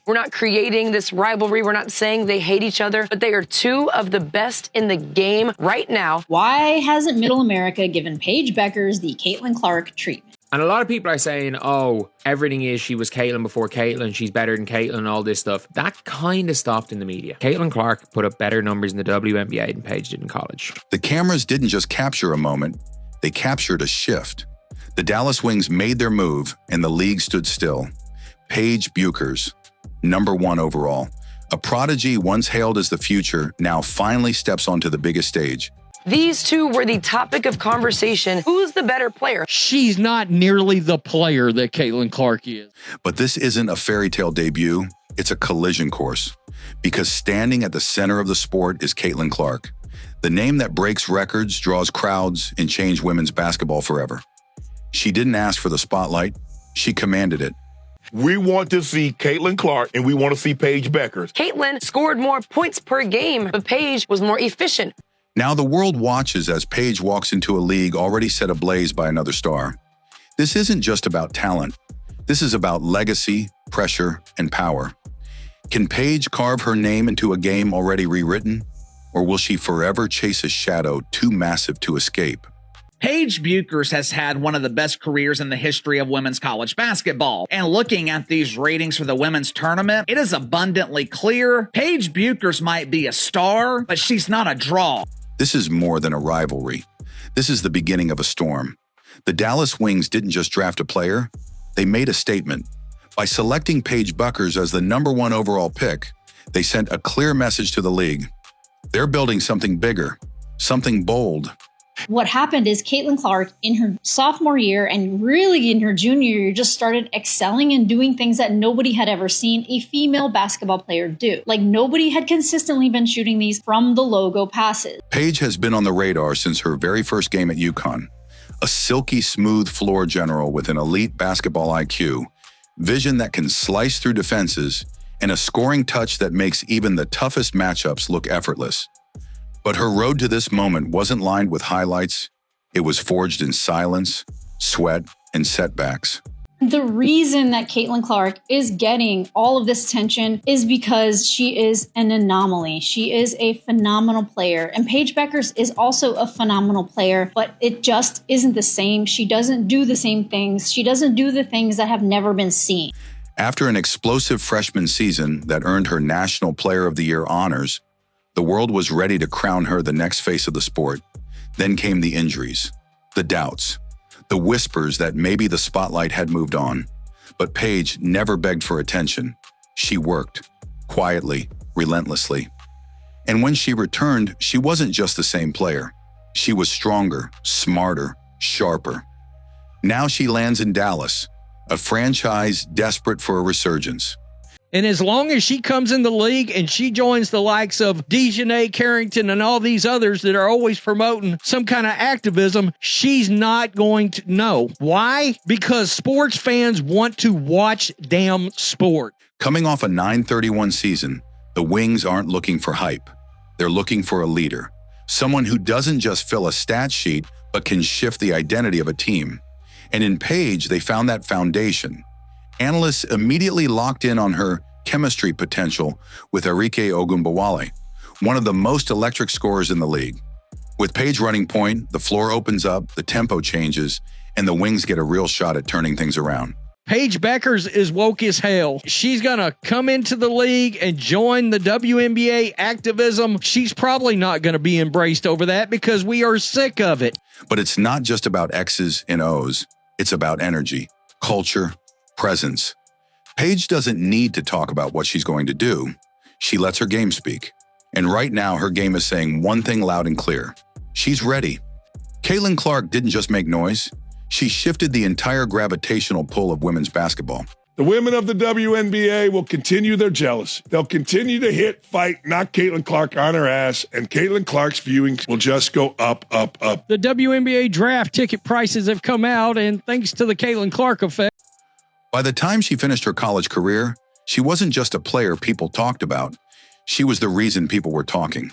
We're not creating this rivalry. We're not saying they hate each other, but they are two of the best in the game right now. Why hasn't Middle America given Paige Bueckers the Caitlin Clark treatment? And a lot of people are saying, oh, everything is she was Caitlin before Caitlin, she's better than Caitlin and all this stuff. That kind of stopped in the media. Caitlin Clark put up better numbers in the WNBA than Paige did in college. The cameras didn't just capture a moment, they captured a shift. The Dallas Wings made their move and the league stood still. Paige Bueckers, #1 overall. A prodigy once hailed as the future, now finally steps onto the biggest stage. These two were the topic of conversation. Who's the better player? She's not nearly the player that Caitlin Clark is. But this isn't a fairy tale debut, it's a collision course. Because standing at the center of the sport is Caitlin Clark. The name that breaks records, draws crowds, and changed women's basketball forever. She didn't ask for the spotlight, she commanded it. We want to see Caitlin Clark and we want to see Paige Bueckers. Caitlin scored more points per game, but Paige was more efficient. Now the world watches as Paige walks into a league already set ablaze by another star. This isn't just about talent. This is about legacy, pressure, and power. Can Paige carve her name into a game already rewritten? Or will she forever chase a shadow too massive to escape? Paige Bueckers has had one of the best careers in the history of women's college basketball. And looking at these ratings for the women's tournament, it is abundantly clear Paige Bueckers might be a star, but she's not a draw. This is more than a rivalry. This is the beginning of a storm. The Dallas Wings didn't just draft a player, they made a statement. By selecting Paige Bueckers as the #1 overall pick, they sent a clear message to the league. They're building something bigger, something bold. What happened is Caitlin Clark in her sophomore year and really in her junior year just started excelling and doing things that nobody had ever seen a female basketball player do. Like nobody had consistently been shooting these from the logo passes. Paige has been on the radar since her very first game at UConn. A silky smooth floor general with an elite basketball IQ, vision that can slice through defenses, and a scoring touch that makes even the toughest matchups look effortless. But her road to this moment wasn't lined with highlights. It was forged in silence, sweat, and setbacks. The reason that Caitlin Clark is getting all of this attention is because she is an anomaly. She is a phenomenal player. And Paige Bueckers is also a phenomenal player, but it just isn't the same. She doesn't do the same things. She doesn't do the things that have never been seen. After an explosive freshman season that earned her National Player of the Year honors, the world was ready to crown her the next face of the sport. Then came the injuries, the doubts, the whispers that maybe the spotlight had moved on. But Paige never begged for attention. She worked, quietly, relentlessly. And when she returned, she wasn't just the same player. She was stronger, smarter, sharper. Now she lands in Dallas, a franchise desperate for a resurgence. And as long as she comes in the league and she joins the likes of Dejanay Carrington and all these others that are always promoting some kind of activism, she's not going to know. Why? Because sports fans want to watch damn sport. Coming off a 931 season, the Wings aren't looking for hype. They're looking for a leader, someone who doesn't just fill a stat sheet, but can shift the identity of a team. And in Paige, they found that foundation. Analysts immediately locked in on her chemistry potential with Arike Ogunbowale, one of the most electric scorers in the league. With Paige running point, the floor opens up, the tempo changes, and the Wings get a real shot at turning things around. Paige Bueckers is woke as hell. She's going to come into the league and join the WNBA activism. She's probably not going to be embraced over that because we are sick of it. But it's not just about X's and O's. It's about energy, culture, presence. Paige doesn't need to talk about what she's going to do. She lets her game speak. And right now, her game is saying one thing loud and clear. She's ready. Caitlin Clark didn't just make noise. She shifted the entire gravitational pull of women's basketball. The women of the WNBA will continue their jealousy. They'll continue to hit, fight, knock Caitlin Clark on her ass, and Caitlin Clark's viewing will just go up, up, up. The WNBA draft ticket prices have come out, and thanks to the Caitlin Clark effect. By the time she finished her college career, she wasn't just a player people talked about. She was the reason people were talking.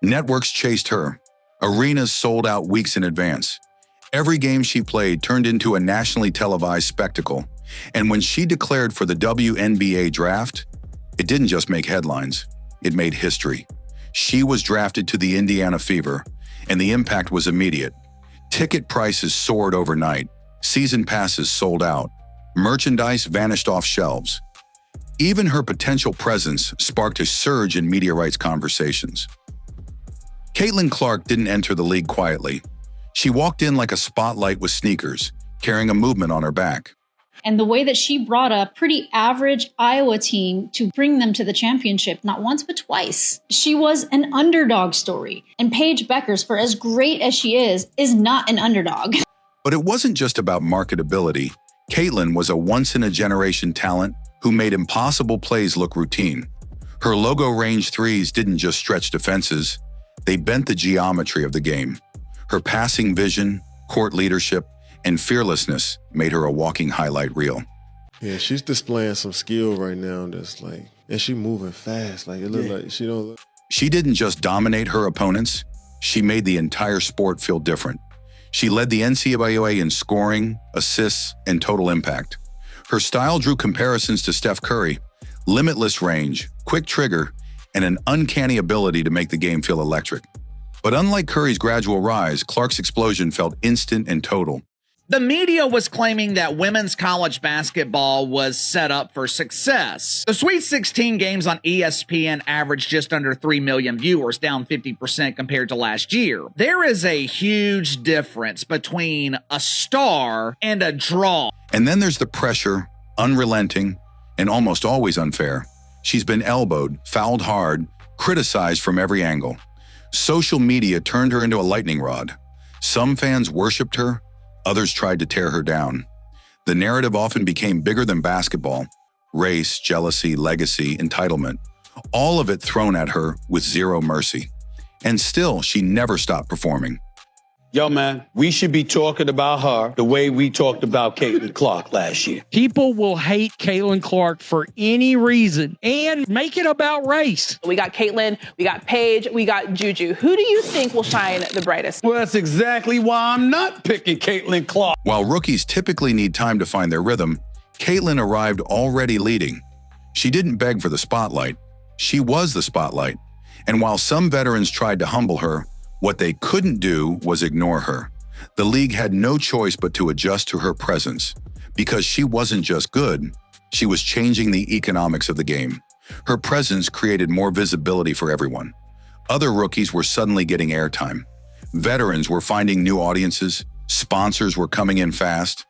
Networks chased her. Arenas sold out weeks in advance. Every game she played turned into a nationally televised spectacle. And when she declared for the WNBA draft, It didn't just make headlines, it made history. She was drafted to the Indiana Fever, and the impact was immediate. Ticket prices soared overnight, season passes sold out, merchandise vanished off shelves. Even her potential presence sparked a surge in media rights conversations. Caitlin Clark didn't enter the league quietly. She walked in like a spotlight with sneakers, carrying a movement on her back. And the way that she brought a pretty average Iowa team to bring them to the championship, not once, but twice. She was an underdog story. And Paige Bueckers, for as great as she is not an underdog. But it wasn't just about marketability. Caitlin was a once-in-a-generation talent who made impossible plays look routine. Her logo-range threes didn't just stretch defenses, they bent the geometry of the game. Her passing vision, court leadership, and fearlessness made her a walking highlight reel. Yeah, she's displaying some skill right now that's like, and she moving fast. Like, it looked like she don't. She didn't just dominate her opponents, she made the entire sport feel different. She led the NCAA in scoring, assists, and total impact. Her style drew comparisons to Steph Curry, limitless range, quick trigger, and an uncanny ability to make the game feel electric. But unlike Curry's gradual rise, Clark's explosion felt instant and total. The media was claiming that women's college basketball was set up for success. The Sweet 16 games on ESPN averaged just under 3 million viewers, down 50% compared to last year. There is a huge difference between a star and a draw. And then there's the pressure, unrelenting, and almost always unfair. She's been elbowed, fouled hard, criticized from every angle. Social media turned her into a lightning rod. Some fans worshipped her, others tried to tear her down. The narrative often became bigger than basketball. Race, jealousy, legacy, entitlement. All of it thrown at her with zero mercy. And still, she never stopped performing. Yo, man, we should be talking about her the way we talked about Caitlin Clark last year. People will hate Caitlin Clark for any reason and make it about race. We got Caitlin, we got Paige, we got Juju. Who do you think will shine the brightest? Well, that's exactly why I'm not picking Caitlin Clark. While rookies typically need time to find their rhythm, Caitlin arrived already leading. She didn't beg for the spotlight. She was the spotlight. And while some veterans tried to humble her, what they couldn't do was ignore her. The league had no choice but to adjust to her presence. Because she wasn't just good, she was changing the economics of the game. Her presence created more visibility for everyone. Other rookies were suddenly getting airtime. Veterans were finding new audiences, sponsors were coming in fast,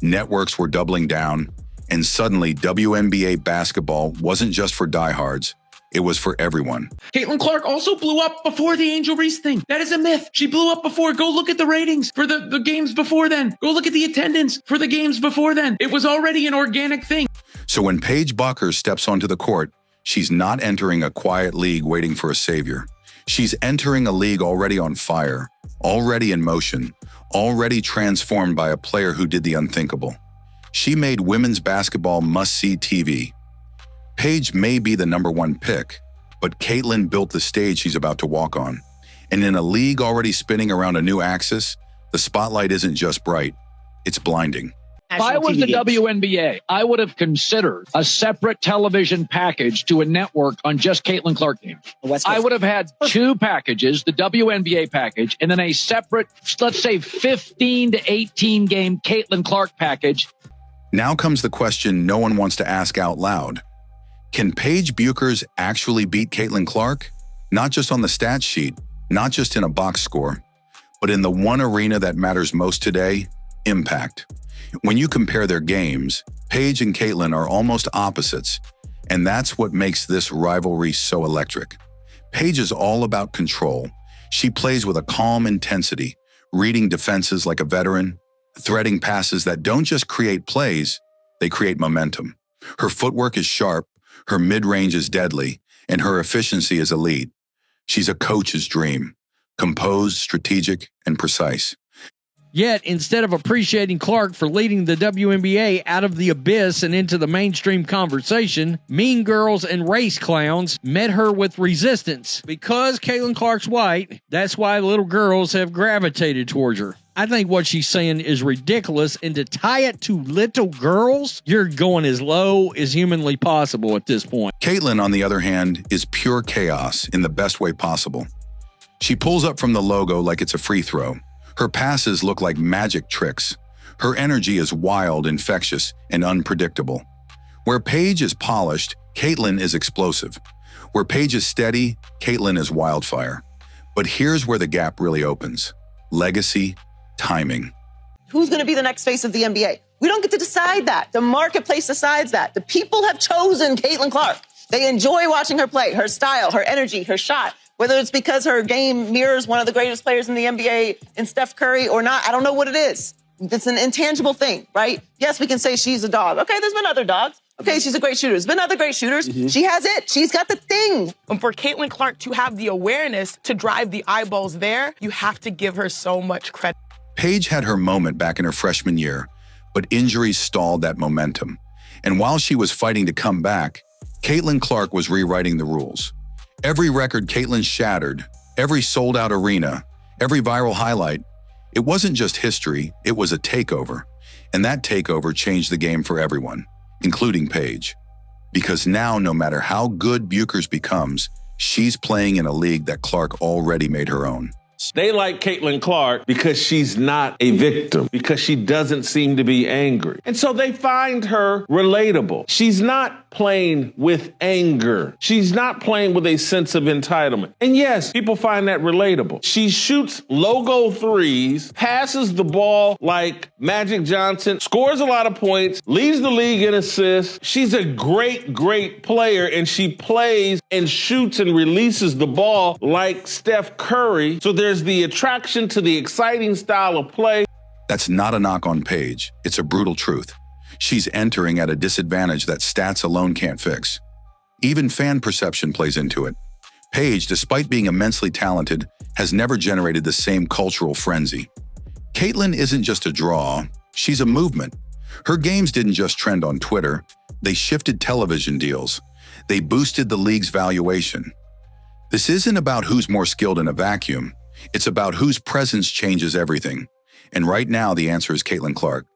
networks were doubling down, and suddenly WNBA basketball wasn't just for diehards, it was for everyone. Caitlin Clark also blew up before the Angel Reese thing. That is a myth. She blew up before. Go look at the ratings for the games before then. Go look at the attendance for the games before then. It was already an organic thing. So when Paige Bueckers steps onto the court, she's not entering a quiet league waiting for a savior. She's entering a league already on fire, already in motion, already transformed by a player who did the unthinkable. She made women's basketball must-see TV. Paige may be the #1 pick, but Caitlin built the stage she's about to walk on. And in a league already spinning around a new axis, the spotlight isn't just bright, it's blinding. If I was the WNBA, I would have considered a separate television package to a network on just Caitlin Clark games. I would have had 2 packages, the WNBA package, and then a separate, let's say 15 to 18 game Caitlin Clark package. Now comes the question no one wants to ask out loud. Can Paige Bueckers actually beat Caitlin Clark? Not just on the stat sheet, not just in a box score, but in the one arena that matters most today, impact. When you compare their games, Paige and Caitlin are almost opposites, and that's what makes this rivalry so electric. Paige is all about control. She plays with a calm intensity, reading defenses like a veteran, threading passes that don't just create plays, they create momentum. Her footwork is sharp, her mid-range is deadly, and her efficiency is elite. She's a coach's dream, composed, strategic, and precise. Yet, instead of appreciating Clark for leading the WNBA out of the abyss and into the mainstream conversation, mean girls and race clowns met her with resistance. Because Caitlin Clark's white, that's why little girls have gravitated towards her. I think what she's saying is ridiculous, and to tie it to little girls, you're going as low as humanly possible at this point. Caitlin, on the other hand, is pure chaos in the best way possible. She pulls up from the logo like it's a free throw. Her passes look like magic tricks. Her energy is wild, infectious, and unpredictable. Where Paige is polished, Caitlin is explosive. Where Paige is steady, Caitlin is wildfire. But here's where the gap really opens. Legacy, timing. Who's going to be the next face of the NBA? We don't get to decide that. The marketplace decides that. The people have chosen Caitlin Clark. They enjoy watching her play, her style, her energy, her shot. Whether it's because her game mirrors one of the greatest players in the NBA in Steph Curry or not, I don't know what it is. It's an intangible thing, right? Yes, we can say she's a dog. Okay, there's been other dogs. Okay, she's a great shooter. There's been other great shooters. She has it. She's got the thing. And for Caitlin Clark to have the awareness to drive the eyeballs there, you have to give her so much credit. Paige had her moment back in her freshman year, but injuries stalled that momentum. And while she was fighting to come back, Caitlin Clark was rewriting the rules. Every record Caitlin shattered, every sold-out arena, every viral highlight, it wasn't just history, it was a takeover. And that takeover changed the game for everyone, including Paige. Because now, no matter how good Bueckers becomes, she's playing in a league that Clark already made her own. They like Caitlin Clark because she's not a victim, because she doesn't seem to be angry. And so they find her relatable. She's not playing with anger. She's not playing with a sense of entitlement. And yes, people find that relatable. She shoots logo threes, passes the ball like Magic Johnson, scores a lot of points, leads the league in assists. She's a great, great player, and she plays and shoots and releases the ball like Steph Curry. So there's the attraction to the exciting style of play. That's not a knock on Paige. It's a brutal truth. She's entering at a disadvantage that stats alone can't fix. Even fan perception plays into it. Paige, despite being immensely talented, has never generated the same cultural frenzy. Caitlin isn't just a draw, she's a movement. Her games didn't just trend on Twitter, they shifted television deals. They boosted the league's valuation. This isn't about who's more skilled in a vacuum. It's about whose presence changes everything. And right now, the answer is Caitlin Clark.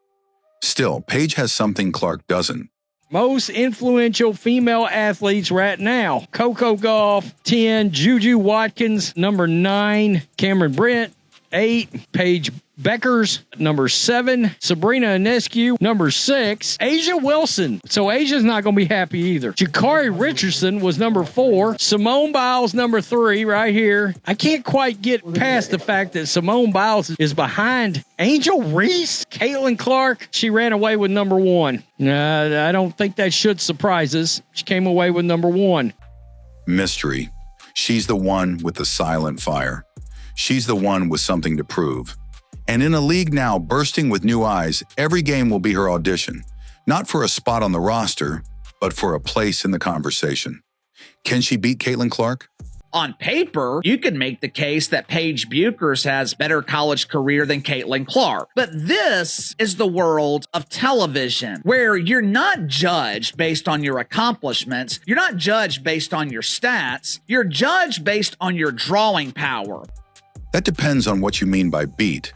Still, Paige has something Clark doesn't. Most influential female athletes right now. Coco Gauff, 10. Juju Watkins, number 9. Cameron Brett, 8. Paige Bueckers, number 7. Sabrina Ionescu, number 6. Asia Wilson. So Asia's not going to be happy either. Jakari Richardson was number 4. Simone Biles, number 3, right here. I can't quite get past the fact that Simone Biles is behind Angel Reese. Caitlin Clark, she ran away with number 1. I don't think that should surprise us. She came away with number 1. Mystery. She's the one with the silent fire. She's the one with something to prove. And in a league now bursting with new eyes, every game will be her audition, not for a spot on the roster, but for a place in the conversation. Can she beat Caitlin Clark? On paper, you could make the case that Paige Bueckers has better college career than Caitlin Clark. But this is the world of television, where you're not judged based on your accomplishments. You're not judged based on your stats. You're judged based on your drawing power. That depends on what you mean by beat.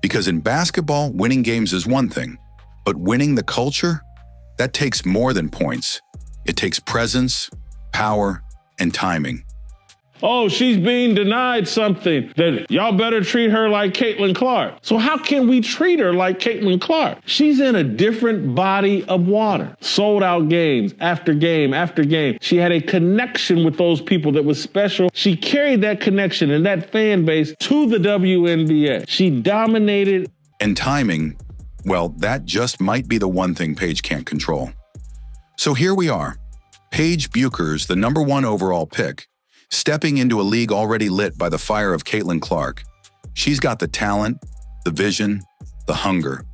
Because in basketball, winning games is one thing, but winning the culture, that takes more than points. It takes presence, power, and timing. Oh, she's being denied something that y'all better treat her like Caitlin Clark. So how can we treat her like Caitlin Clark? She's in a different body of water. Sold out games after game after game. She had a connection with those people that was special. She carried that connection and that fan base to the WNBA. She dominated. And timing, well, that just might be the one thing Paige can't control. So here we are. Paige Bueckers, the number 1 overall pick, stepping into a league already lit by the fire of Caitlin Clark. She's got the talent, the vision, the hunger.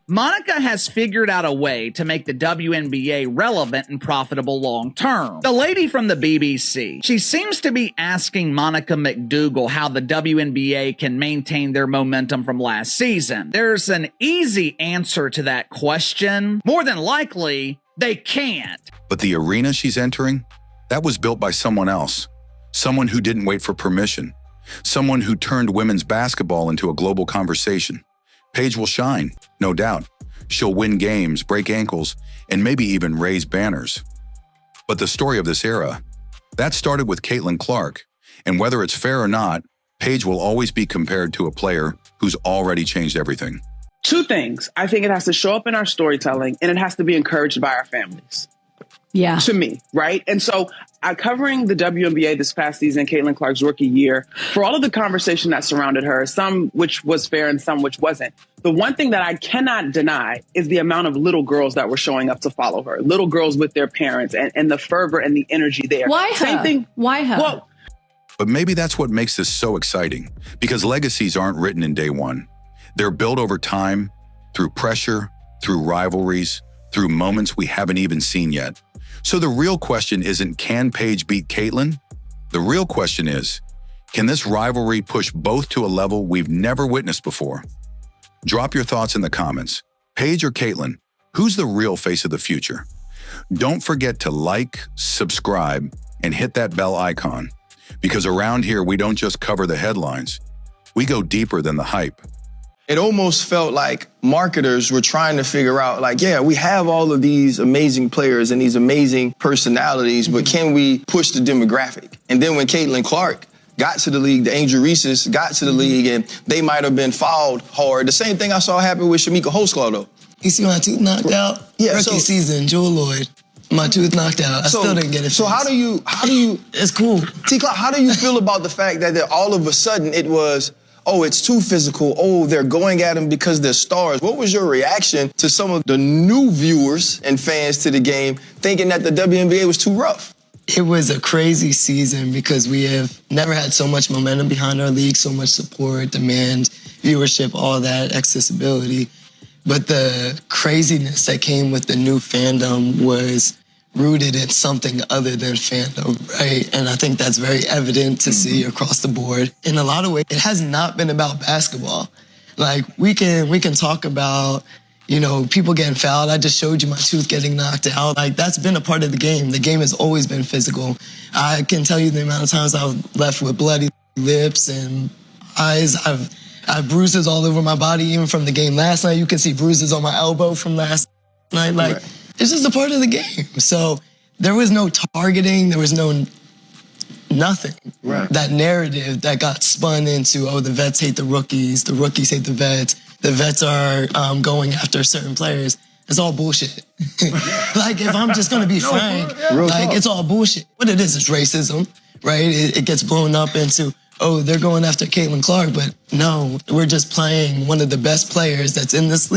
Monica has figured out a way to make the WNBA relevant and profitable long term. The lady from the BBC, she seems to be asking Monica McDougal how the WNBA can maintain their momentum from last season. There's an easy answer to that question. More than likely, they can't. But the arena she's entering, that was built by someone else. Someone who didn't wait for permission. Someone who turned women's basketball into a global conversation. Paige will shine, no doubt. She'll win games, break ankles, and maybe even raise banners. But the story of this era, that started with Caitlin Clark. And whether it's fair or not, Paige will always be compared to a player who's already changed everything. Two things. I think it has to show up in our storytelling, and it has to be encouraged by our families. Yeah. To me, right? And so covering the WNBA this past season, Caitlin Clark's rookie year, for all of the conversation that surrounded her, some which was fair and some which wasn't, the one thing that I cannot deny is the amount of little girls that were showing up to follow her. Little girls with their parents and the fervor and the energy there. Why Same her? thing. Why her? Well, But maybe that's what makes this so exciting, because legacies aren't written in day one. They're built over time, through pressure, through rivalries, through moments we haven't even seen yet. So the real question isn't, can Paige beat Caitlin? The real question is, can this rivalry push both to a level we've never witnessed before? Drop your thoughts in the comments. Paige or Caitlin, who's the real face of the future? Don't forget to like, subscribe, and hit that bell icon. Because around here, we don't just cover the headlines. We go deeper than the hype. It almost felt like marketers were trying to figure out, like, yeah, we have all of these amazing players and these amazing personalities, but can we push the demographic? And then when Caitlin Clark got to the league, the Angel Reeses got to the league, and they might have been fouled hard. The same thing I saw happen with Shamika Holdsclaw, though. You see my tooth knocked out? Yeah, Rookie season, Jewel Lloyd. My tooth knocked out. I still didn't get it. So how do you? It's cool. T-Clark, how do you feel about the fact that all of a sudden it was, oh, it's too physical. Oh, they're going at them because they're stars. What was your reaction to some of the new viewers and fans to the game thinking that the WNBA was too rough? It was a crazy season because we have never had so much momentum behind our league, so much support, demand, viewership, all that, accessibility. But the craziness that came with the new fandom was rooted in something other than fandom, right? And I think that's very evident to see across the board. In a lot of ways, it has not been about basketball. Like, we can talk about, you know, people getting fouled. I just showed you my tooth getting knocked out. Like, that's been a part of the game. The game has always been physical. I can tell you the amount of times I've left with bloody lips and eyes. I have bruises all over my body, even from the game last night. You can see bruises on my elbow from last night. Like, right. It's just a part of the game. So there was no targeting. There was no nothing. Right. That narrative that got spun into, oh, the vets hate the rookies hate the vets are going after certain players. It's all bullshit. Like, if I'm just gonna be frank, it's all bullshit. What it is racism, right? It gets blown up into, oh, they're going after Caitlin Clark, but no, we're just playing one of the best players that's in this league.